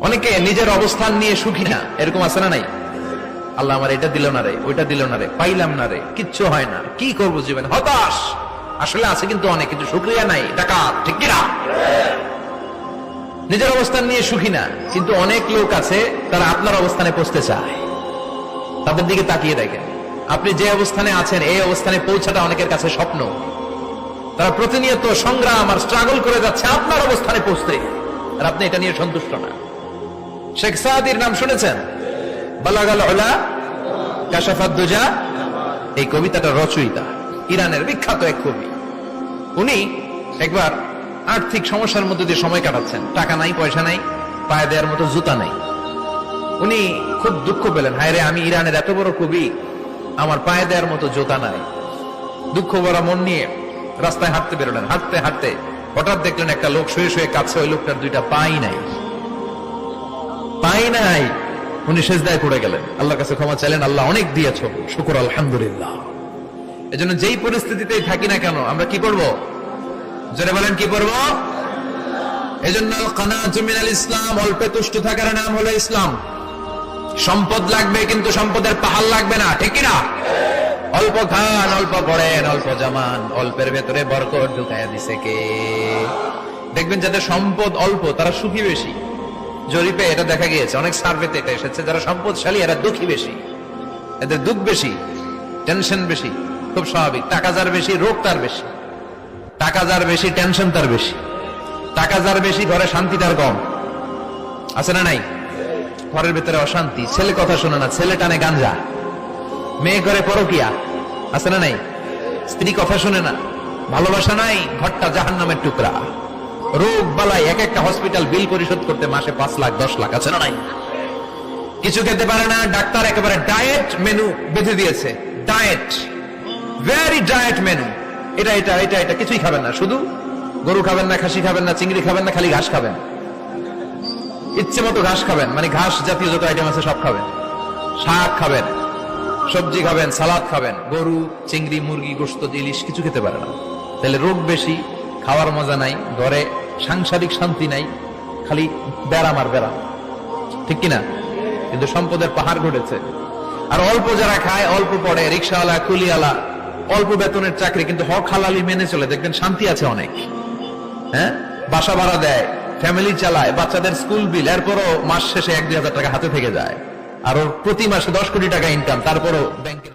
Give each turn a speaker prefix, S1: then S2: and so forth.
S1: অনেকে নিজের অবস্থান নিয়ে সুখী না, এরকম আছে না নাই? আল্লাহ আমার এটা দিল না রে, ওইটা দিল না রে, পাইলাম না রে, কিচ্ছু হয় না, কি করবো জীবনে, হতাশ। আসলে আছে কিন্তু অনেক কিছু, শুকরিয়া নাই, ডাকাত, ঠিক কিনা? নিজের অবস্থান নিয়ে সুখী না, কিন্তু অনেক লোক আছে তারা আপনার অবস্থানে পৌঁছতে চায়। তাদের দিকে তাকিয়ে দেখেন, আপনি যে অবস্থানে আছেন এই অবস্থানে পৌঁছাটা অনেকের কাছে স্বপ্ন। তারা প্রতিনিয়ত সংগ্রাম আর স্ট্রাগল করে যাচ্ছে আপনার অবস্থানে পৌঁছতে, আর আপনি এটা নিয়ে সন্তুষ্ট না। শেখ সাদির নাম শুনেছেন? বালাগাল উলা কাশাফাত দুজা, এই কবিতাটা রচয়িতা ইরানের বিখ্যাত এক কবি। উনি একবার আর্থিক সমস্যার মধ্যে দিয়ে সময় কাটাচ্ছেন, টাকা নাই, পয়সা নাই, পায়ে দেওয়ার মতো জুতা নাই। উনি খুব দুঃখ পেলেন, হায় রে, আমি ইরানের এত বড় কবি, আমার পায়ে দেওয়ার মতো জুতা নাই। দুঃখ ভরা মন নিয়ে রাস্তায় হাঁটতে বেরোলেন। হাঁটতে হাঁটতে হঠাৎ দেখলেন একটা লোক শুয়ে শুয়ে কাছে, ওই লোকটার দুইটা পাই নাই, পাই নাই। উনি সেজদায় পড়ে গেলেন, আল্লাহর কাছে ক্ষমা চাইলেন, আল্লাহ অনেক দিয়েছো, শুকর আলহামদুলিল্লাহ। এজন্য যেই পরিস্থিতিতেই থাকি না কেন আমরা কি করব? জোরে বলেন, কি করব? এজন্য কানাতু মিনাল ইসলাম, অল্পে তুষ্ট থাকার নাম হলো ইসলাম। সম্পদ লাগবে কিন্তু সম্পদের পাহাড় লাগবে না, ঠিক কিনা? অল্প খান, অল্প পড়েন, অল্প জামান, অল্পের ভেতরে বরকত ঢুকায়া দিছে কে? দেখবেন যাদের সম্পদ অল্প তারা সুখী বেশি। জরিপে এটা দেখা গিয়েছে, অনেক সার্ভেতে এটা এসেছে, যারা সম্পদশালী এরা দুঃখী বেশি, এদের দুঃখ বেশি, টেনশন বেশি। খুব স্বাভাবিক, টাকা যার বেশি রোগ তার বেশি, টাকা যার বেশি টেনশন তার বেশি, টাকা যার বেশি ঘরে শান্তি তার কম। আছে না নাই? ঘরের ভেতরে অশান্তি, ছেলে কথা শোনে না, ছেলে টানে গাঞ্জা, মেয়ে করে পরকিয়া। আছে না নাই? স্ত্রী কথা শোনে না, ভালোবাসা নাই, ঘরটা জাহান্নামের টুকরা। রোগ বালাই, এক একটা হসপিটাল বিল পরিশোধ করতে মাসে 5 লাখ 10 লাখ। আছে না নাই? কিছু খেতে পারে না, ডাক্তার একেবারে ডায়েট মেনু বেঁধে দিয়েছে, ডায়েট, ভেরি ডায়েট মেনু। এটা এটা এটা এটা কিছুই খাবেন না, শুধু গরু খাবেন না, খাসি খাবেন না, চিংড়ি খাবেন না, খালি ঘাস খাবেন, ইচ্ছে মতো ঘাস খাবেন, মানে ঘাস জাতীয় যত আইটেম আছে সব খাবেন, শাক খাবেন, সবজি খাবেন, সালাদ খাবেন। গরু, চিংড়ি, মুরগি, গোশত, ইলিশ কিছু খেতে পারে না। তাহলে রোগ বেশি, খাওয়ার মজা নাই, ঘরে সাংসারিক শান্তি নাই, খালি ব্যারাম আর ব্যারাম, ঠিক কিনা? কিন্তু সম্পদের পাহাড় ঘটেছে। আর অল্প যারা খায়, অল্প পড়ে, রিক্সাওয়ালা, কুলিওয়ালা, অল্প বেতনের চাকরি, কিন্তু হক হালালি মেনে চলে, দেখবেন শান্তি আছে অনেক। হ্যাঁ, বাসা ভাড়া দেয়, ফ্যামিলি চালায়, বাচ্চাদের স্কুল বিল, এরপরও মাস শেষে 1-2 হাজার টাকা হাতে থেকে যায়। আর ওর প্রতি মাসে 10 কোটি টাকা ইনকাম, তারপরও ব্যাংকের